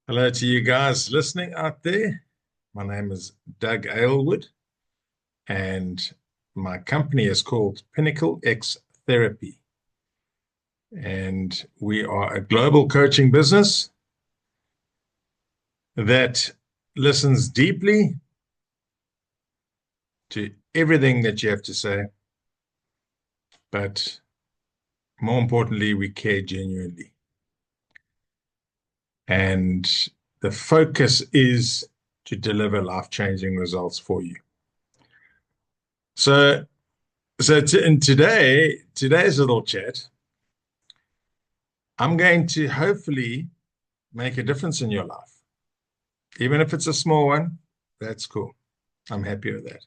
Hello to you guys listening out there. My name is Doug Aylward, and my company is called Pinnacle X Therapy. And we are a global coaching business that listens deeply to everything that you have to say, but more importantly, we care genuinely. And the focus is to deliver life-changing results for you. In today's little chat, I'm going to hopefully make a difference in your life. Even if it's a small one, that's cool. I'm happy with that.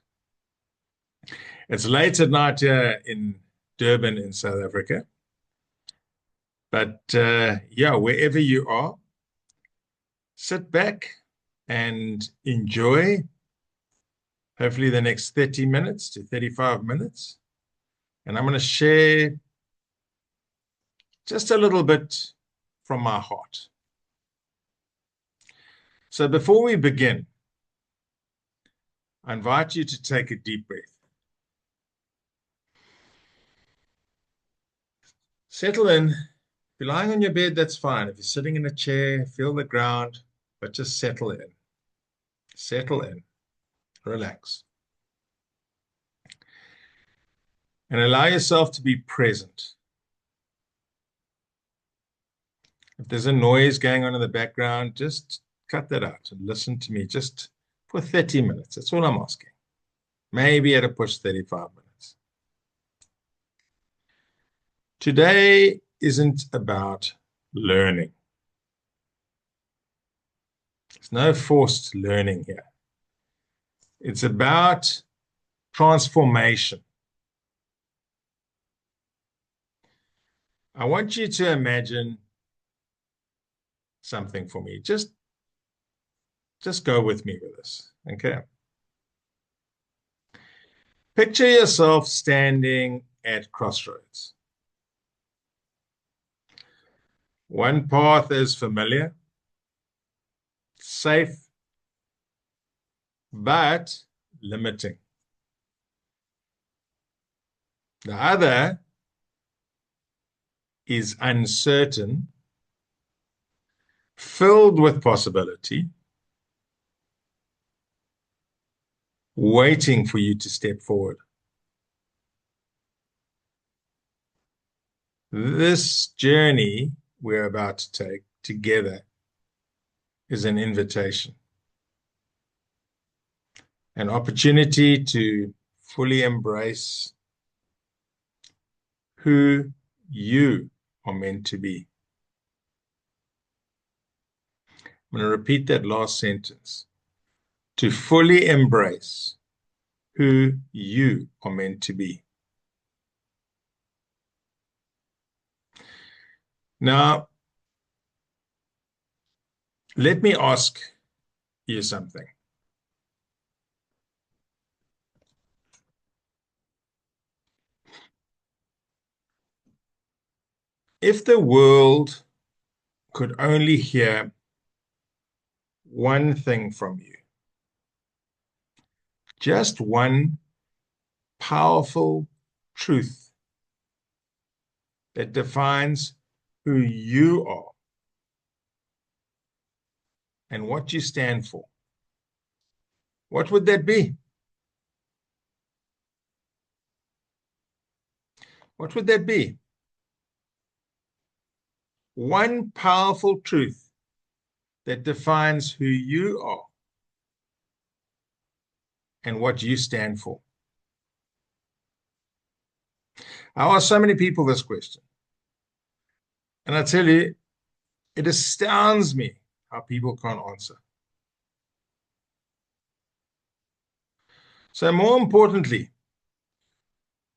It's late at night here in Durban in South Africa. But yeah, wherever you are, sit back and enjoy hopefully the next 30 minutes to 35 minutes. And I'm going to share just a little bit from my heart. So before we begin, I invite you to take a deep breath. Settle in. If you're lying on your bed, that's fine. If you're sitting in a chair, feel the ground, but just settle in. Settle in. Relax. And allow yourself to be present. If there's a noise going on in the background, just cut that out and listen to me just for 30 minutes. That's all I'm asking. Maybe at a push 35 minutes. Today isn't about learning. There's no forced learning here. It's about transformation. I want you to imagine something for me. Just go with me with this, okay? Picture yourself standing at crossroads. One path is familiar, safe, but limiting. The other is uncertain, filled with possibility, waiting for you to step forward. This journey we're about to take together is an invitation, an opportunity to fully embrace who you are meant to be. I'm going to repeat that last sentence. To fully embrace who you are meant to be. Now, let me ask you something. If the world could only hear one thing from you, just one powerful truth that defines who you are and what you stand for, what would that be? What would that be? One powerful truth that defines who you are and what you stand for. I ask so many people this question, and I tell you, it astounds me how people can't answer. So more importantly,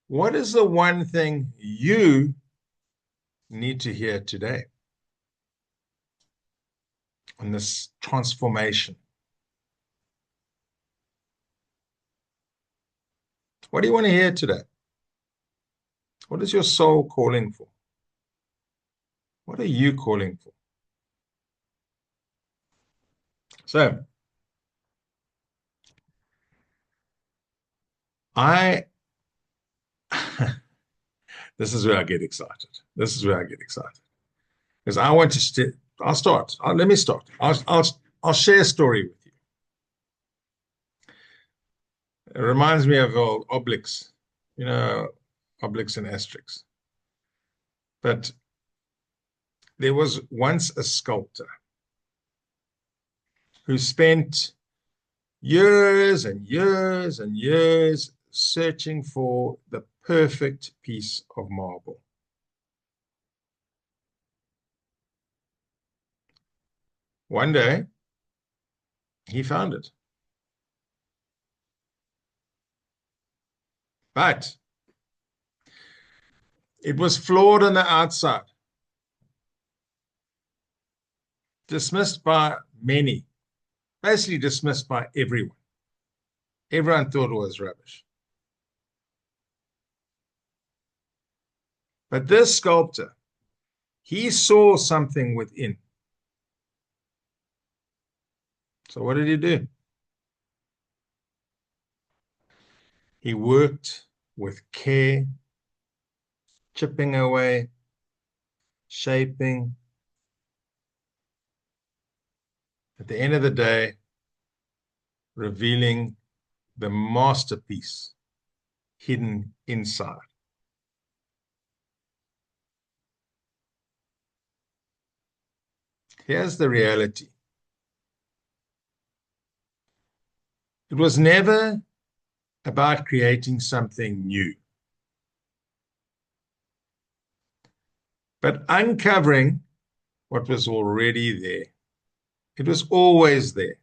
what is the one thing you need to hear today on this transformation? What do you want to hear today? What is your soul calling for? What are you calling for? So I, this is where I get excited. This is where I get excited because I want to, I'll start. Let me start. I'll share a story with you. It reminds me of old Obelix, you know, Obelix and Asterix. But there was once a sculptor who spent years and years and years searching for the perfect piece of marble. One day, he found it. But it was flawed on the outside, dismissed by many, basically dismissed by everyone. Everyone thought it was rubbish. But this sculptor, he saw something within. So what did he do? He worked with care, chipping away, shaping. At the end of the day, revealing the masterpiece hidden inside. Here's the reality. It was never about creating something new, but uncovering what was already there. It was always there.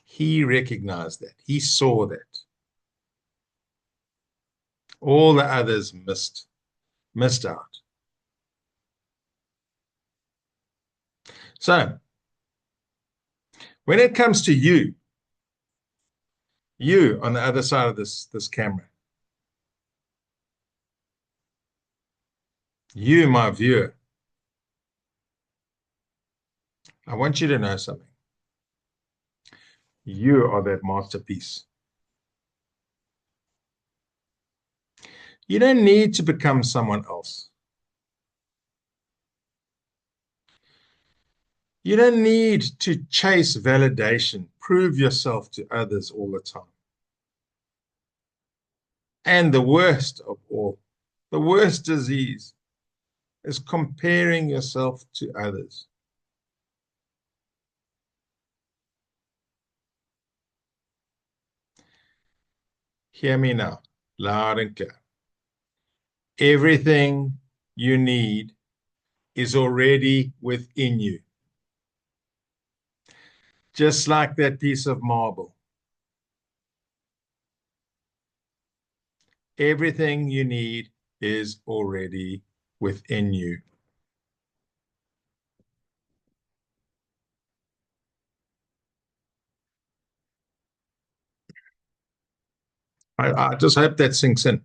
He recognized that. He saw that. All the others missed out. So, when it comes to you on the other side of this camera, you, my viewer, I want you to know something. You are that masterpiece. You don't need to become someone else. You don't need to chase validation, prove yourself to others all the time. And the worst of all, the worst disease is comparing yourself to others. Hear me now, loud and clear. Everything you need is already within you. Just like that piece of marble. Everything you need is already within you. I just hope that sinks in.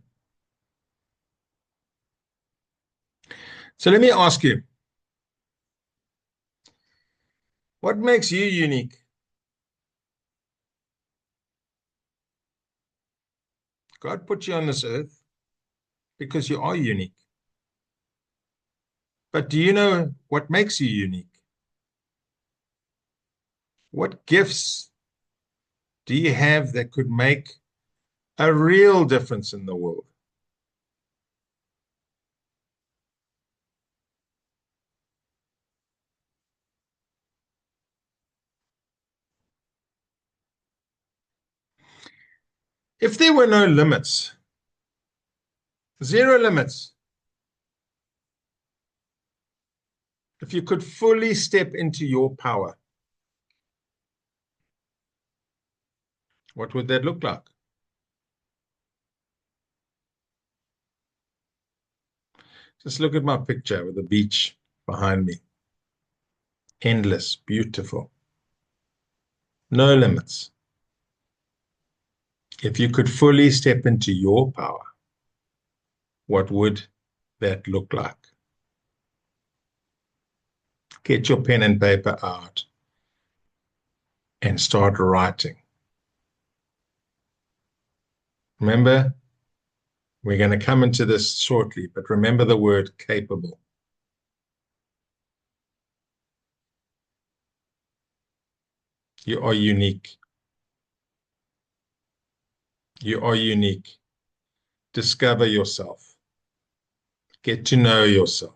So let me ask you, what makes you unique? God put you on this earth because you are unique. But do you know what makes you unique? What gifts do you have that could make a real difference in the world? If there were no limits, zero limits, if you could fully step into your power, what would that look like? Just look at my picture with the beach behind me. Endless, beautiful. No limits. If you could fully step into your power, what would that look like? Get your pen and paper out and start writing. Remember, we're going to come into this shortly, but remember the word capable. You are unique. You are unique. Discover yourself. Get to know yourself.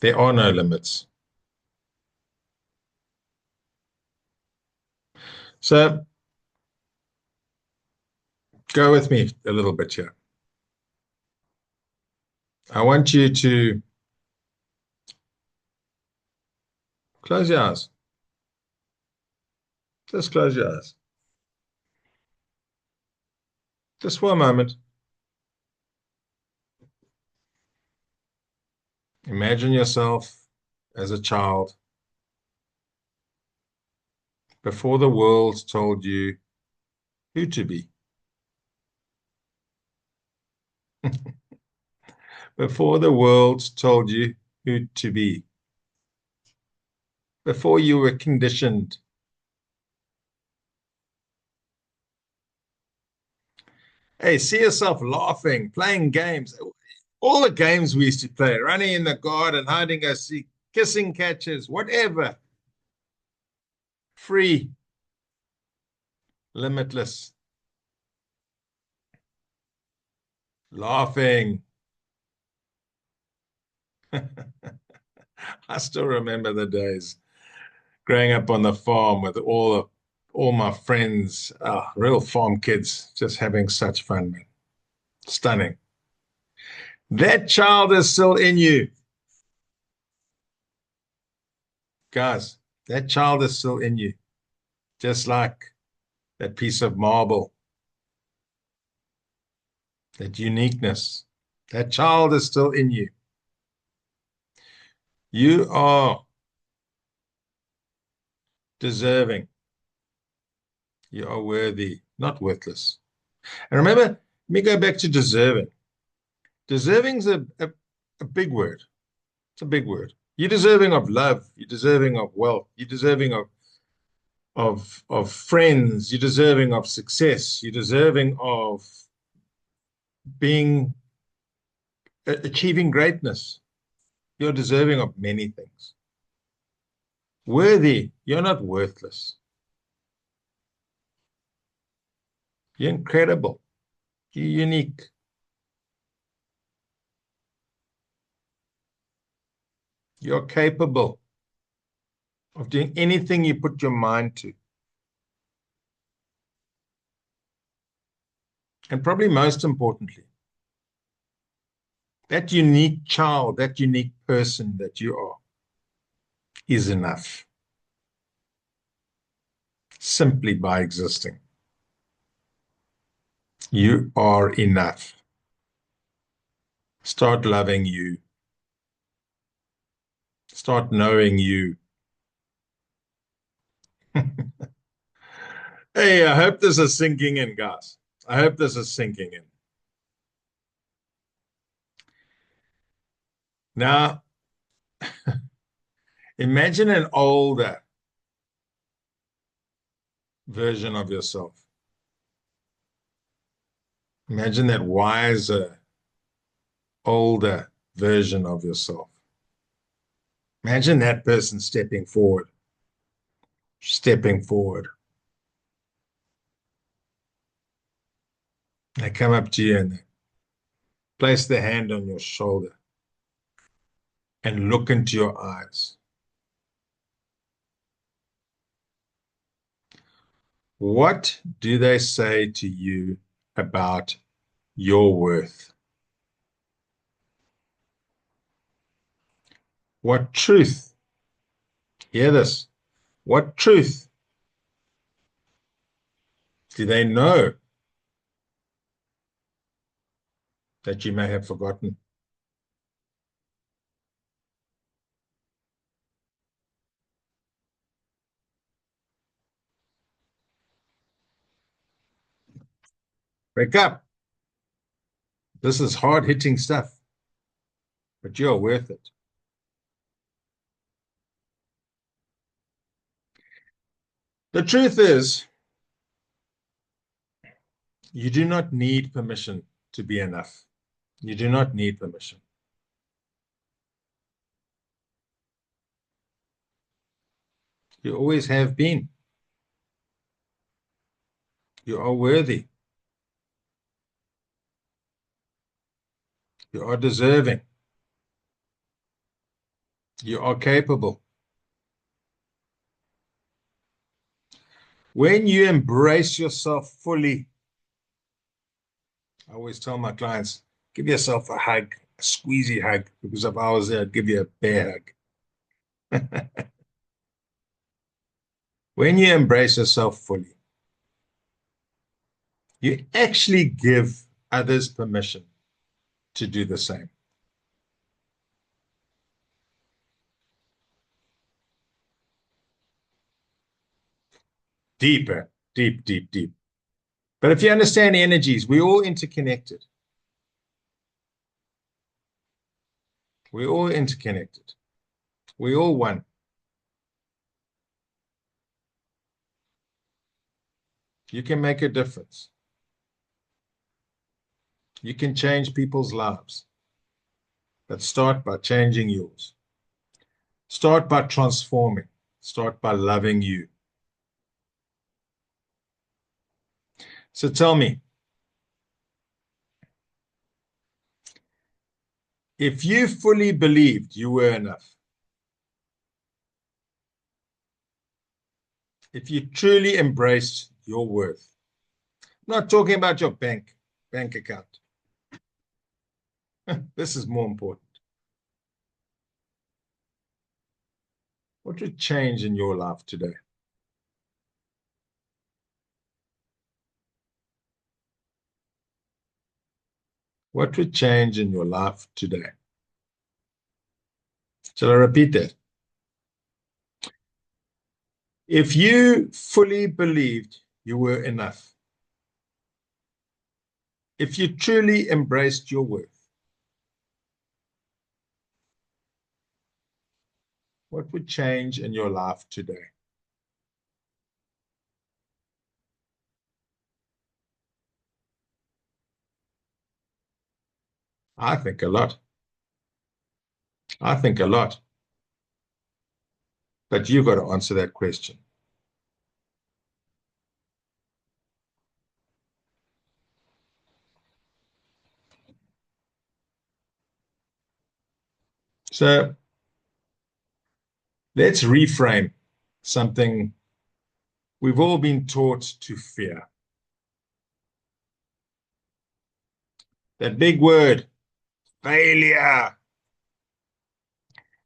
There are no limits. So go with me a little bit here. I want you to close your eyes. Just close your eyes. Just for a moment. Imagine yourself as a child before the world told you who to be. Before the world told you who to be. Before you were conditioned. Hey, see yourself laughing, playing games. All the games we used to play, running in the garden, hiding and seek, kissing catches, whatever. Free, limitless, laughing. I still remember the days growing up on the farm with all my friends, real farm kids, just having such fun, man. Stunning. That child is still in you. Guys, that child is still in you. Just like that piece of marble, that uniqueness. That child is still in you. You are deserving. You are worthy, not worthless. And remember, let me go back to deserving. Deserving is a big word. It's a big word. You're deserving of love. You're deserving of wealth. You're deserving of friends. You're deserving of success. You're deserving of being achieving greatness. You're deserving of many things. Worthy. You're not worthless. You're incredible. You're unique. You're capable of doing anything you put your mind to. And probably most importantly, that unique child, that unique person that you are is enough simply by existing. You are enough. Start loving you. Start knowing you. Hey, I hope this is sinking in, guys. I hope this is sinking in. Now, imagine an older version of yourself. Imagine that wiser, older version of yourself. Imagine that person stepping forward, stepping forward. They come up to you and they place their hand on your shoulder and look into your eyes. What do they say to you about your worth? What truth? Hear this. What truth do they know that you may have forgotten? Wake up. This is hard-hitting stuff, but you're worth it. The truth is, you do not need permission to be enough. You do not need permission. You always have been. You are worthy. You are deserving. You are capable. When you embrace yourself fully, I always tell my clients, give yourself a hug, a squeezy hug, because if I was there, I'd give you a bear hug. When you embrace yourself fully, you actually give others permission to do the same. Deeper, deep, deep, deep. But if you understand energies, we're all interconnected. We're all interconnected. We're all one. You can make a difference. You can change people's lives. But start by changing yours. Start by transforming. Start by loving you. So tell me, if you fully believed you were enough, if you truly embraced your worth, I'm not talking about your bank account. This is more important. What would change in your life today? What would change in your life today? Shall I repeat that? If you fully believed you were enough, if you truly embraced your worth, what would change in your life today? I think a lot. I think a lot. But you've got to answer that question. So let's reframe something we've all been taught to fear. That big word, failure.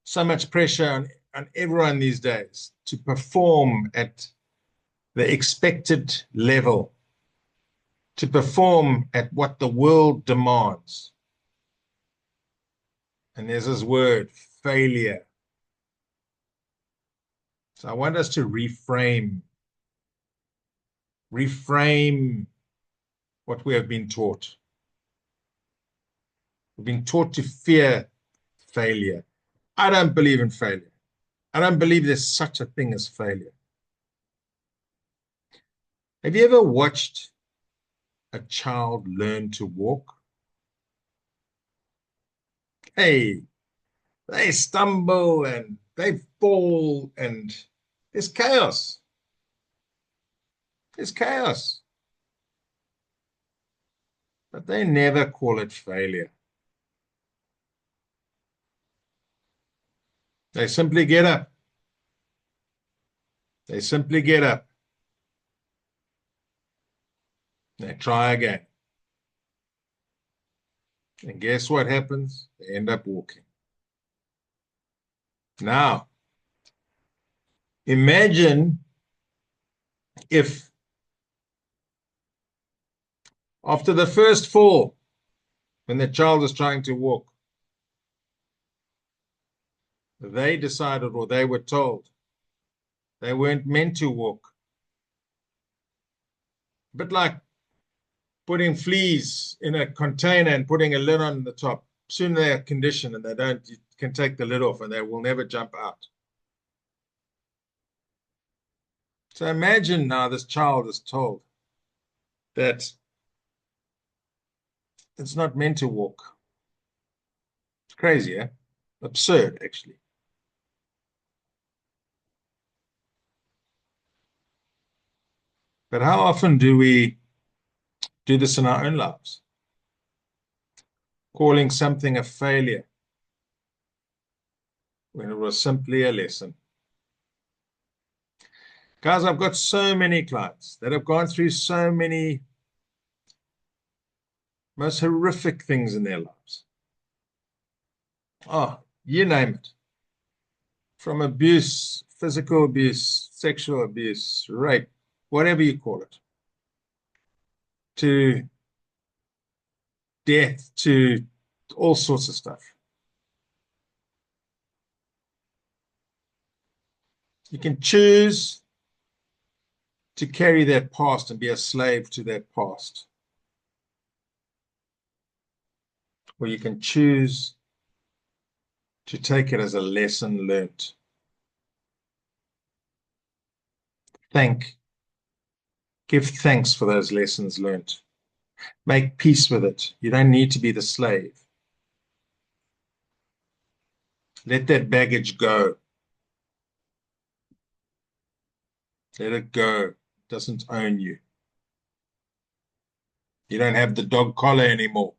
So much pressure on everyone these days to perform at the expected level, to perform at what the world demands. And there's this word, failure. So I want us to reframe what we have been taught. We've been taught to fear failure. I don't believe in failure. I don't believe there's such a thing as failure. Have you ever watched a child learn to walk? Hey, they stumble and they fall and there's chaos. There's chaos. But they never call it failure. They simply get up. They simply get up. They try again. And guess what happens? They end up walking. Now, imagine if after the first fall, when the child is trying to walk, they decided or they were told they weren't meant to walk. A bit like putting fleas in a container and putting a lid on the top. Soon they are conditioned and they don't, you can take the lid off and they will never jump out. So imagine now this child is told that it's not meant to walk. It's crazy, eh? Absurd, actually. But how often do we do this in our own lives? Calling something a failure when it was simply a lesson. Guys, I've got so many clients that have gone through so many most horrific things in their lives. Oh, you name it. From abuse, physical abuse, sexual abuse, rape, whatever you call it, to death, to all sorts of stuff. You can choose to carry that past and be a slave to that past. Or you can choose to take it as a lesson learned. Give thanks for those lessons learned. Make peace with it. You don't need to be the slave. Let that baggage go. Let it go. It doesn't own you. You don't have the dog collar anymore.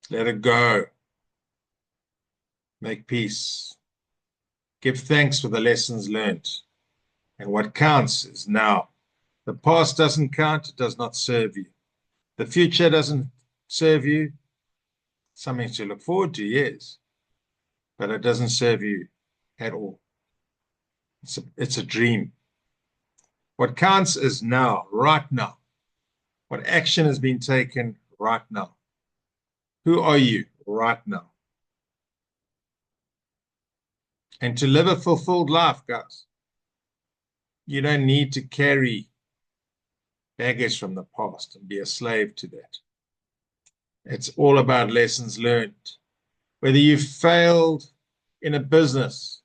Let it go. Make peace. Give thanks for the lessons learned. And what counts is now. The past doesn't count. It does not serve you. The future doesn't serve you. Something to look forward to, yes. But it doesn't serve you at all. It's a dream. What counts is now, right now. What action has been taken right now. Who are you right now? And to live a fulfilled life, guys, you don't need to carry baggage from the past and be a slave to that. It's all about lessons learned. Whether you failed in a business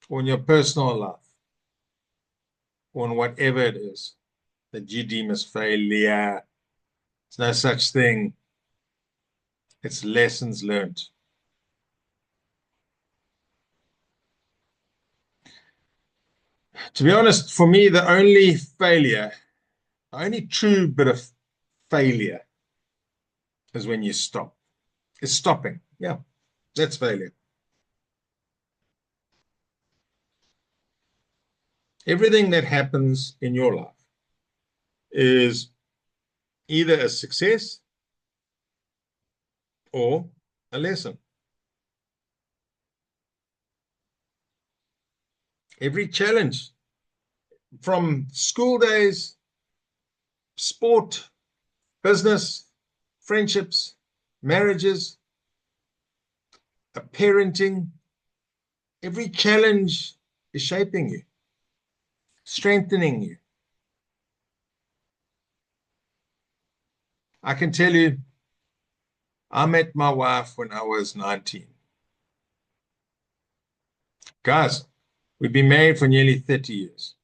or in your personal life or in whatever it is that you deem as failure, there's no such thing. It's lessons learned. To be honest, for me, the only true bit of failure is when you stop. It's stopping. Yeah, that's failure. Everything that happens in your life is either a success or a lesson. Every challenge, from school days, sport, business, friendships, marriages, parenting, every challenge is shaping you, strengthening you. I can tell you, I met my wife when I was 19. Guys, we've been married for nearly 30 years.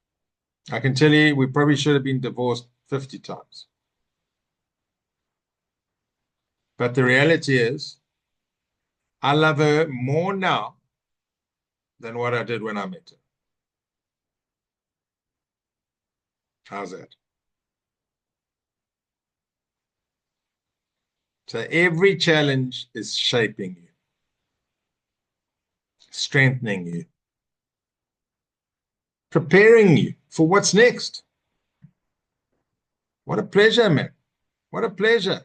I can tell you, we probably should have been divorced 50 times. But the reality is, I love her more now than what I did when I met her. How's that? So every challenge is shaping you, strengthening you, preparing you for what's next. What a pleasure, man. What a pleasure.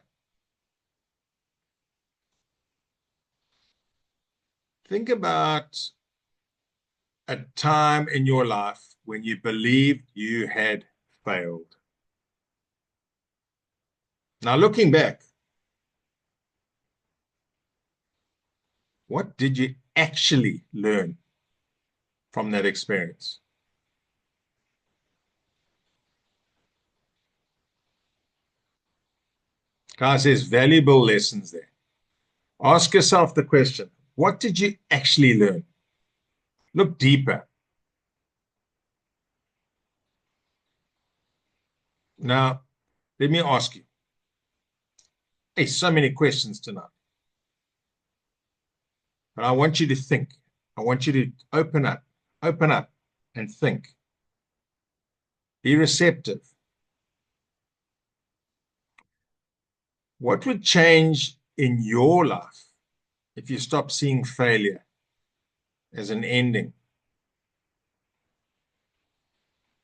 Think about a time in your life when you believed you had failed. Now, looking back, what did you actually learn from that experience? Guys, there's valuable lessons there. Ask yourself the question, what did you actually learn? Look deeper. Now, let me ask you. Hey, so many questions tonight. But I want you to think. I want you to open up and think. Be receptive. What would change in your life if you stop seeing failure as an ending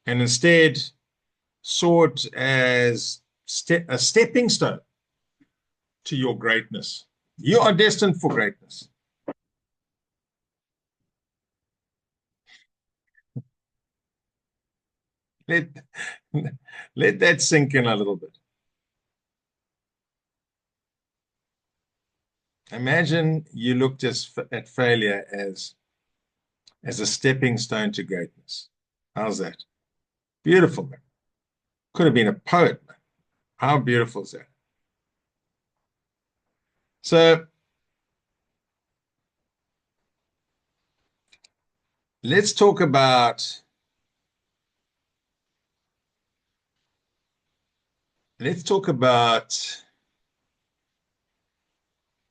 and instead saw it as a stepping stone to your greatness? You are destined for greatness. Let, let that sink in a little bit. Imagine you looked at failure as a stepping stone to greatness. How's that? Beautiful, man. Could have been a poet, man. How beautiful is that? So let's talk about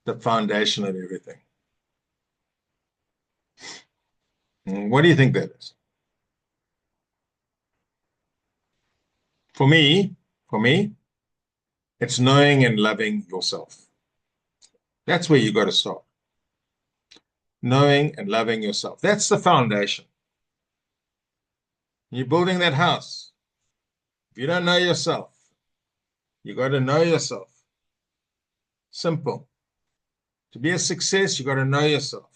the foundation of everything. What do you think that is? For me, it's knowing and loving yourself. That's where you got to start. Knowing and loving yourself. That's the foundation. You're building that house. If you don't know yourself, you got to know yourself. Simple. To be a success, you got to know yourself.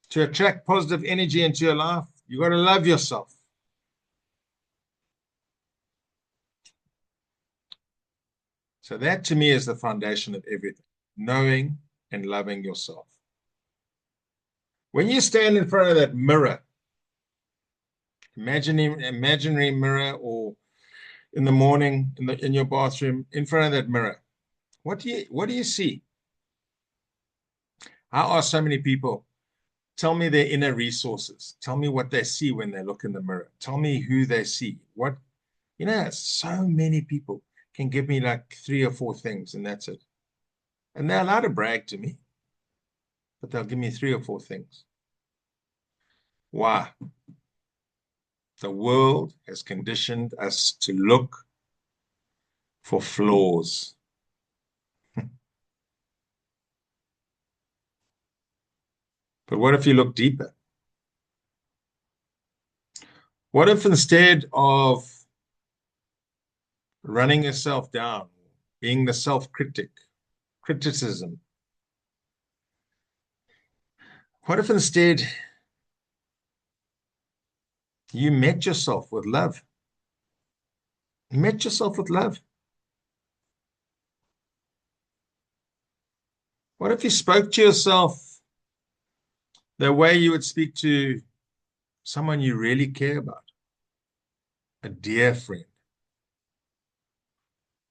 To attract positive energy into your life, you got to love yourself. So that to me is the foundation of everything. Knowing and loving yourself. When you stand in front of that mirror, imaginary mirror, or in the morning in your bathroom, in front of that mirror, what do you see? How are so many people? Tell me their inner resources. Tell me what they see when they look in the mirror. Tell me who they see. So many people can give me like 3 or 4 things, and that's it. And they're allowed to brag to me, but they'll give me 3 or 4 things. Why? The world has conditioned us to look for flaws. But what if you look deeper? What if instead of running yourself down, being the criticism, what if instead you met yourself with love? You met yourself with love. What if you spoke to yourself the way you would speak to someone you really care about? A dear friend.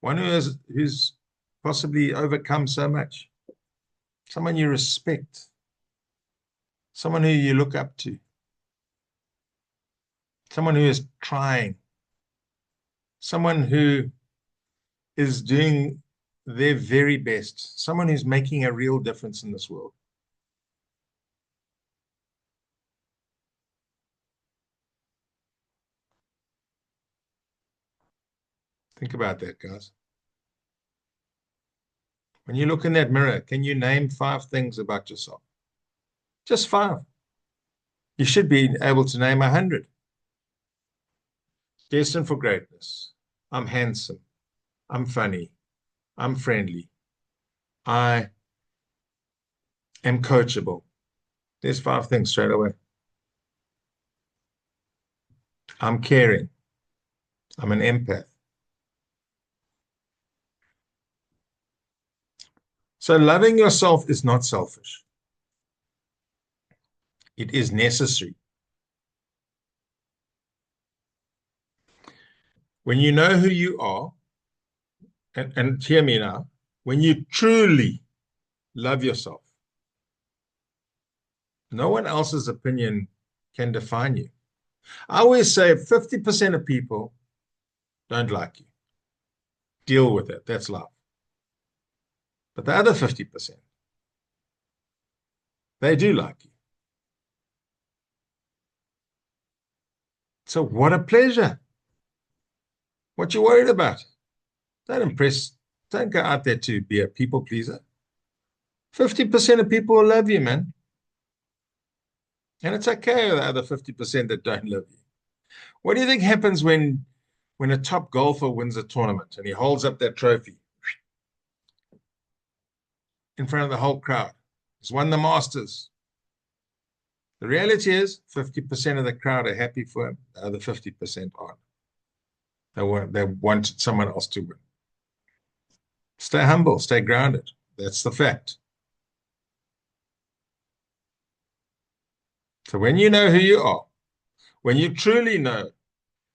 One who's possibly overcome so much. Someone you respect. Someone who you look up to. Someone who is trying. Someone who is doing their very best. Someone who's making a real difference in this world. Think about that, guys. When you look in that mirror, can you name 5 things about yourself? Just 5. You should be able to name 100. Destined for greatness. I'm handsome. I'm funny. I'm friendly. I am coachable. There's 5 things straight away. I'm caring. I'm an empath. So loving yourself is not selfish. It is necessary. When you know who you are, and hear me now, when you truly love yourself, no one else's opinion can define you. I always say 50% of people don't like you. Deal with it. That's love. But the other 50%, they do like you. So what a pleasure. What you worried about? Don't impress. Don't go out there to be a people pleaser. 50% of people will love you, man. And it's okay with the other 50% that don't love you. What do you think happens when a top golfer wins a tournament and he holds up that trophy in front of the whole crowd? He's won the Masters. The reality is 50% of the crowd are happy for him. The other 50% aren't. They wanted someone else to win. Stay humble, stay grounded. That's the fact. So when you know who you are, when you truly know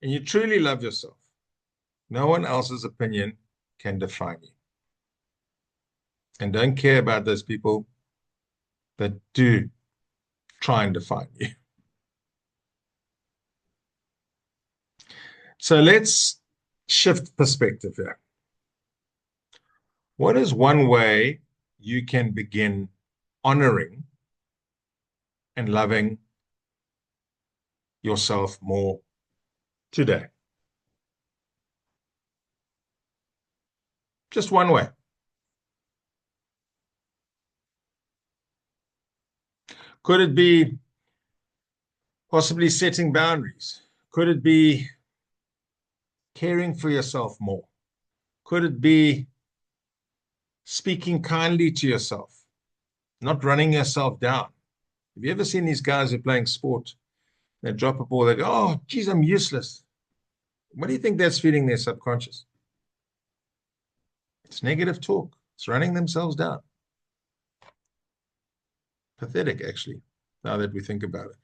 and you truly love yourself, no one else's opinion can define you. And don't care about those people that do try and define you. So let's shift perspective here. What is one way you can begin honoring and loving yourself more today? Just one way. Could it be possibly setting boundaries? Could it be caring for yourself more? Could it be speaking kindly to yourself, not running yourself down? Have you ever seen these guys who are playing sport? They drop a ball, they go, oh, geez, I'm useless. What do you think that's feeding their subconscious? It's negative talk. It's running themselves down. Pathetic, actually, now that we think about it.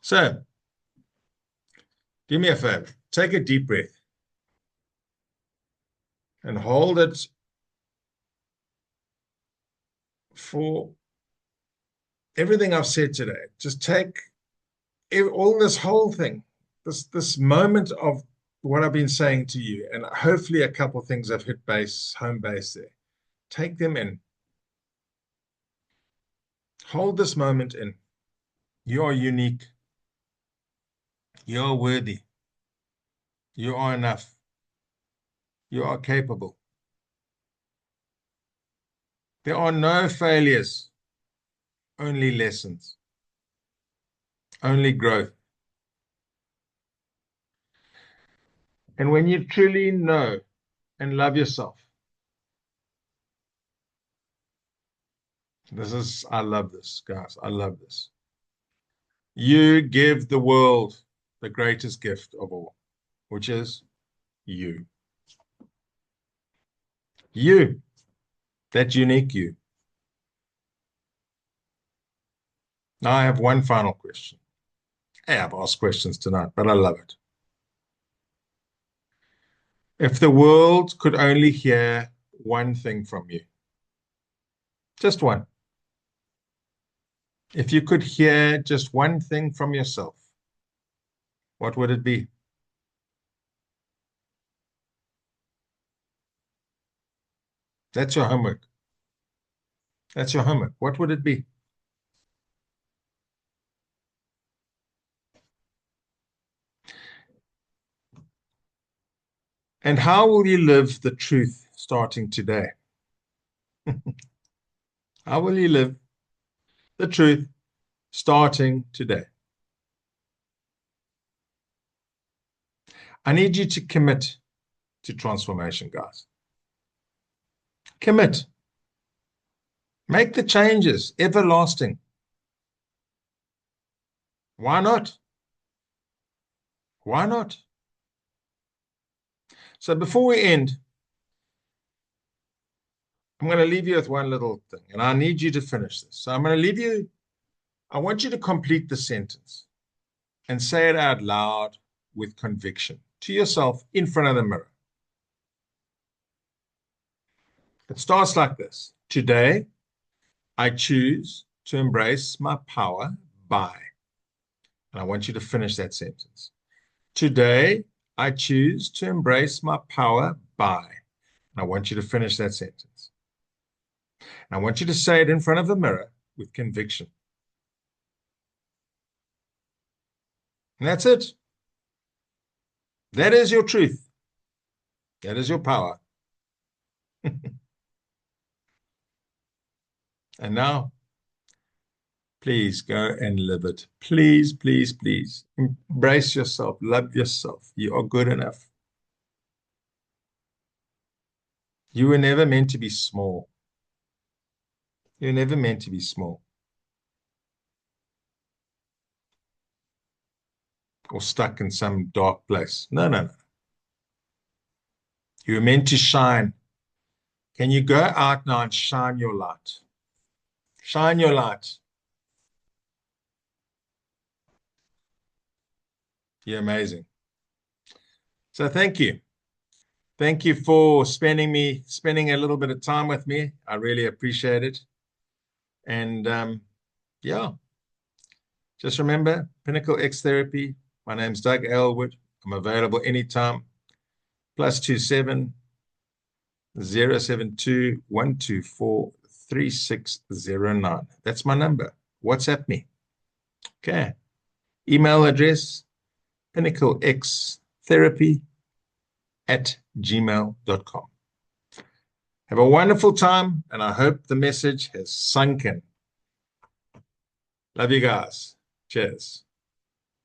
So, do me a favor. Take a deep breath and hold it for everything I've said today. Just take all this whole thing, this moment of what I've been saying to you, and hopefully a couple of things have hit home base there. Take them in. Hold this moment in. You are unique. You are worthy. You are enough. You are capable. There are no failures, only lessons, only growth. And when you truly know and love yourself, I love this, guys. I love this. You give the world the greatest gift of all, which is you. You, that unique you. Now I have one final question. Hey, I've asked questions tonight, but I love it. If the world could only hear one thing from you, just one. If you could hear just one thing from yourself, what would it be? That's your homework. That's your homework. What would it be? And how will you live the truth starting today? How will you live the truth starting today? I need you to commit to transformation, guys. Commit. Make the changes everlasting. Why not? Why not? So before we end, I'm going to leave you with one little thing, and I need you to finish this. So I'm going to leave you. I want you to complete the sentence and say it out loud with conviction to yourself in front of the mirror. It starts like this. Today, I choose to embrace my power by, and I want you to finish that sentence. Today, I choose to embrace my power by. And I want you to finish that sentence. And I want you to say it in front of the mirror with conviction. And that's it. That is your truth. That is your power. And now, please go and live it. Please, please, please. Embrace yourself. Love yourself. You are good enough. You were never meant to be small. You're never meant to be small or stuck in some dark place. No, no, no. You're meant to shine. Can you go out now and shine your light? Shine your light. You're amazing. So thank you. Thank you for spending a little bit of time with me. I really appreciate it. And yeah, just remember Pinnacle X Therapy. My name's Doug Elwood. I'm available anytime. +27 072 124 3609. That's my number. WhatsApp me. Okay. Email address pinnaclextherapy@gmail.com. Have a wonderful time, and I hope the message has sunk in. Love you guys. Cheers.